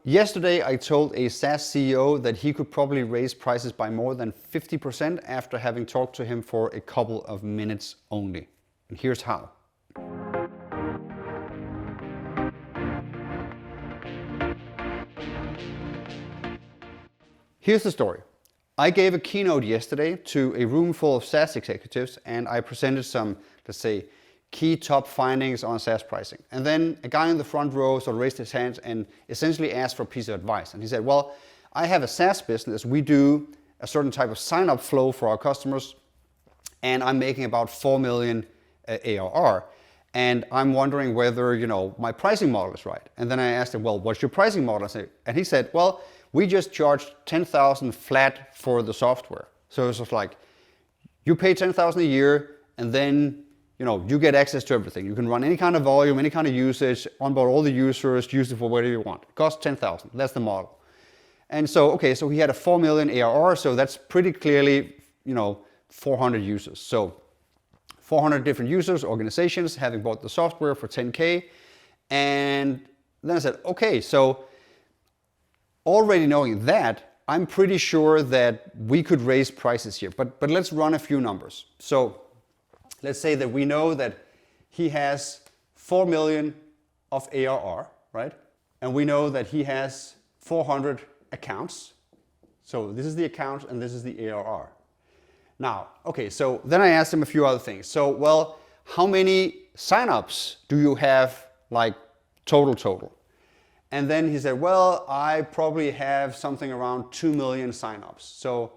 yesterday I told a SaaS CEO that he could probably raise prices by more than 50% after having talked to him for a couple of minutes only. And here's how. Here's the story. I gave a keynote yesterday to a room full of SaaS executives, and I presented some, let's say, key top findings on SaaS pricing. And then a guy in the front row sort of raised his hands and essentially asked for a piece of advice. And he said, well, I have a SaaS business. We do a certain type of sign-up flow for our customers, and I'm making about 4 million ARR. And I'm wondering whether, my pricing model is right. And then I asked him, well, what's your pricing model? And he said, well, we just charged 10,000 flat for the software. So it's just like, you pay 10,000 a year, and then you get access to everything. You can run any kind of volume, any kind of usage, onboard all the users, use it for whatever you want. It costs 10,000. That's the model. And so he had a 4 million ARR, so that's pretty clearly, 400 users. So 400 different users, organizations having bought the software for 10K. And then I said, okay, so already knowing that, I'm pretty sure that we could raise prices here. But let's run a few numbers. So let's say that we know that he has 4 million of ARR, right? And we know that he has 400 accounts. So this is the account and this is the ARR. Now, okay, so then I asked him a few other things. So, well, how many signups do you have, like total? And then he said, well, I probably have something around 2 million signups. So,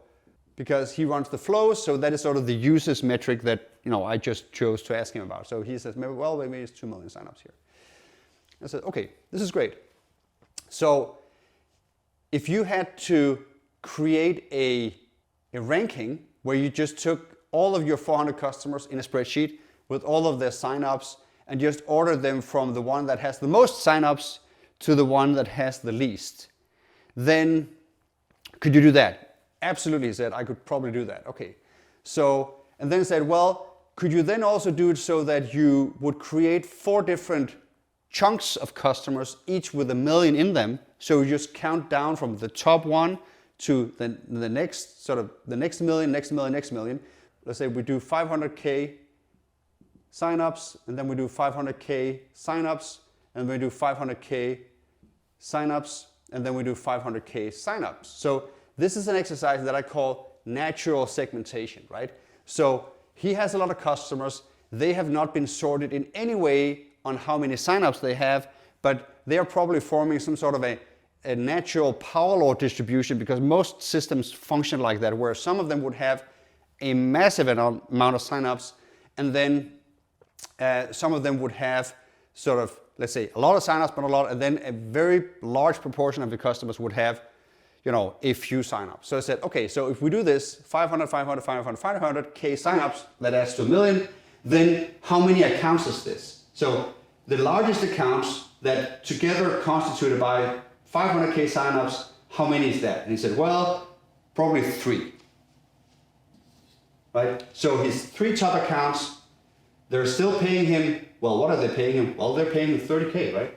because he runs the flows, so that is sort of the usage metric that I just chose to ask him about. So he says, maybe it's 2 million signups here. I said, okay, this is great. So if you had to create a ranking where you just took all of your 400 customers in a spreadsheet with all of their signups and just ordered them from the one that has the most signups to the one that has the least, then could you do that? Absolutely, he said, I could probably do that. Okay. So, and then he said, well, could you then also do it so that you would create 4 different chunks of customers, each with 1 million in them? So you just count down from the top one to the next, sort of the next million, next million, next million. Let's say we do 500K signups, and then we do 500K signups, and we do 500K signups, and then we do 500K signups. So this is an exercise that I call natural segmentation, right? So he has a lot of customers. They have not been sorted in any way on how many signups they have, but they are probably forming some sort of a natural power law distribution, because most systems function like that, where some of them would have a massive amount of signups, and then some of them would have sort of, let's say, a lot of signups, but a lot, and then a very large proportion of the customers would have, a few signups. So I said, okay, so if we do this 500, 500, 500, 500K signups, that adds to 1 million, then how many accounts is this? So the largest accounts that together constituted by 500K signups, how many is that? And he said, well, probably 3. Right? So his 3 top accounts, they're still paying him, well, what are they paying him? Well, they're paying him 30K, right?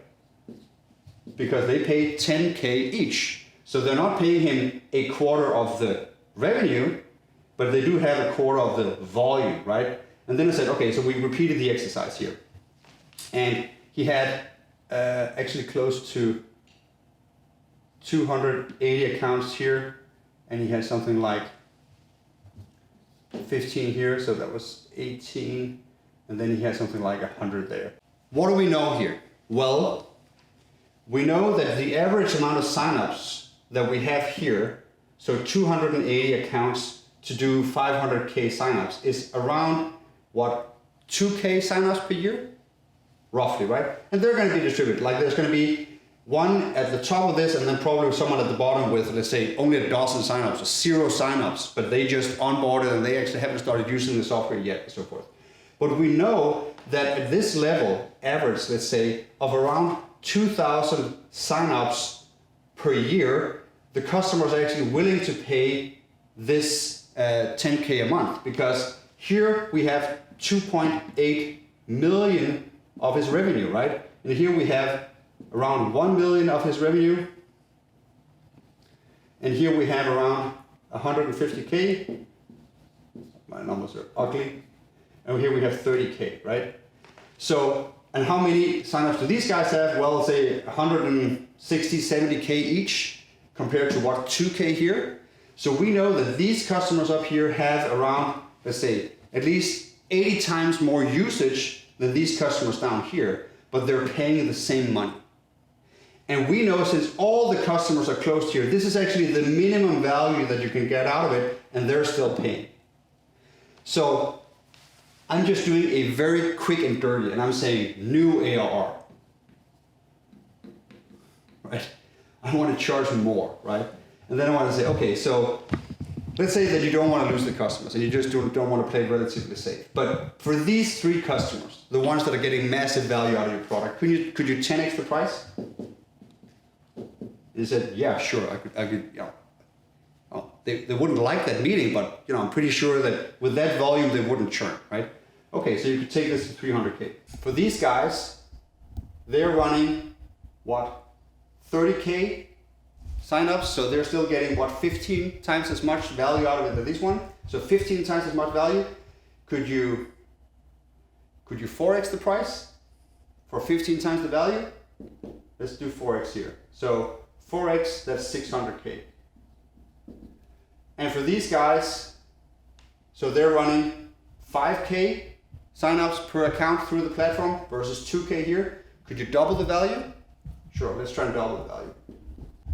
Because they pay 10K each. So they're not paying him a quarter of the revenue, but they do have a quarter of the volume, right? And then I said, okay, so we repeated the exercise here. And he had actually close to 280 accounts here, and he had something like 15 here, so that was 18, and then he had something like 100 there. What do we know here? Well, we know that the average amount of signups that we have here, so 280 accounts to do 500K signups, is around, what, 2K signups per year? Roughly, right? And they're going to be distributed. Like there's going to be one at the top of this, and then probably someone at the bottom with, let's say, only a dozen signups, or 0 signups, but they just onboarded and they actually haven't started using the software yet, and so forth. But we know that at this level, average, let's say, of around 2,000 signups per year, the customer is actually willing to pay this 10K a month, because here we have 2.8 million of his revenue, right? And here we have around 1 million of his revenue, And here we have around 150K. My numbers are ugly. And here we have 30K, right? So, and how many signups do these guys have? Well, say 160, 70K each compared to what, 2K here. So we know that these customers up here have around, let's say, at least 80 times more usage than these customers down here, but they're paying the same money. And we know since all the customers are closed here, this is actually the minimum value that you can get out of it, and they're still paying. So I'm just doing a very quick and dirty, and I'm saying new ARR, right? I want to charge more, right? And then I want to say, okay, so let's say that you don't want to lose the customers and you just don't want to play relatively safe. But for these 3 customers, the ones that are getting massive value out of your product, could you 10x the price? He said, yeah, sure, I could, you know. Oh, they wouldn't like that meeting, but you know, I'm pretty sure that with that volume, they wouldn't churn, right? Okay, so you could take this to 300K. For these guys, they're running, what, 30K signups, so they're still getting, what, 15 times as much value out of it as this one? So 15 times as much value. Could you 4x the price for 15 times the value? Let's do 4x here. So 4x, that's 600K. And for these guys, so they're running 5K signups per account through the platform versus 2K here. Could you double the value? Sure, let's try and double the value.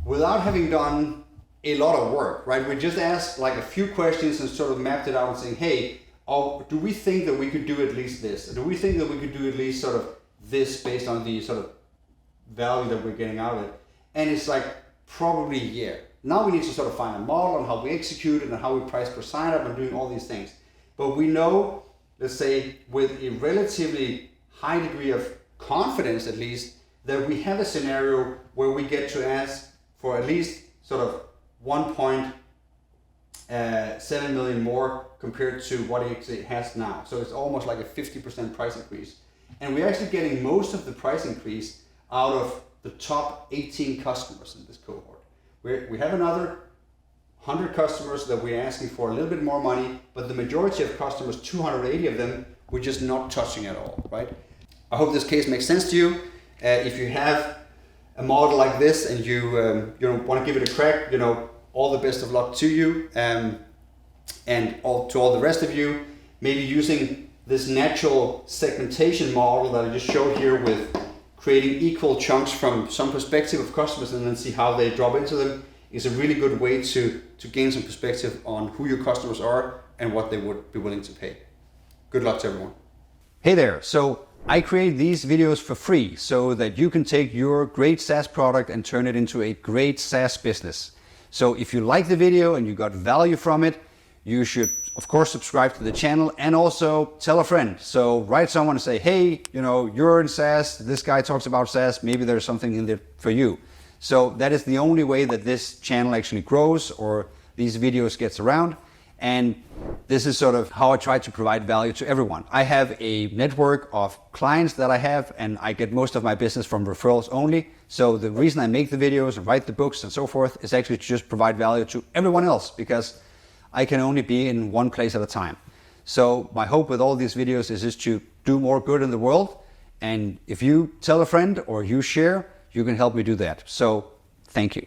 Without having done a lot of work, right? We just asked like a few questions and sort of mapped it out and saying, hey, do we think that we could do at least this? Or do we think that we could do at least sort of this based on the sort of value that we're getting out of it? And it's like, probably yeah. Now we need to sort of find a model on how we execute it and how we price per sign up and doing all these things. But we know, let's say, with a relatively high degree of confidence at least, that we have a scenario where we get to ask for at least sort of 1.7 million more compared to what it has now. So it's almost like a 50% price increase. And we're actually getting most of the price increase out of the top 18 customers in this cohort. We have another 100 customers that we're asking for a little bit more money, but the majority of customers, 280 of them, we're just not touching at all, right? I hope this case makes sense to you. If you have a model like this and you want to give it a crack, all the best of luck to you, and to all the rest of you, maybe using this natural segmentation model that I just showed here with creating equal chunks from some perspective of customers and then see how they drop into them is a really good way to gain some perspective on who your customers are and what they would be willing to pay. Good luck to everyone. Hey there. So I create these videos for free so that you can take your great SaaS product and turn it into a great SaaS business. So if you like the video and you got value from it, you should of course subscribe to the channel and also tell a friend. So write someone and say, hey, you're in SaaS, this guy talks about SaaS, maybe there's something in there for you. So that is the only way that this channel actually grows or these videos gets around. And this is sort of how I try to provide value to everyone. I have a network of clients that I have, and I get most of my business from referrals only. So the reason I make the videos and write the books and so forth is actually to just provide value to everyone else, because I can only be in one place at a time. So my hope with all these videos is just to do more good in the world. And if you tell a friend or you share, you can help me do that. So thank you.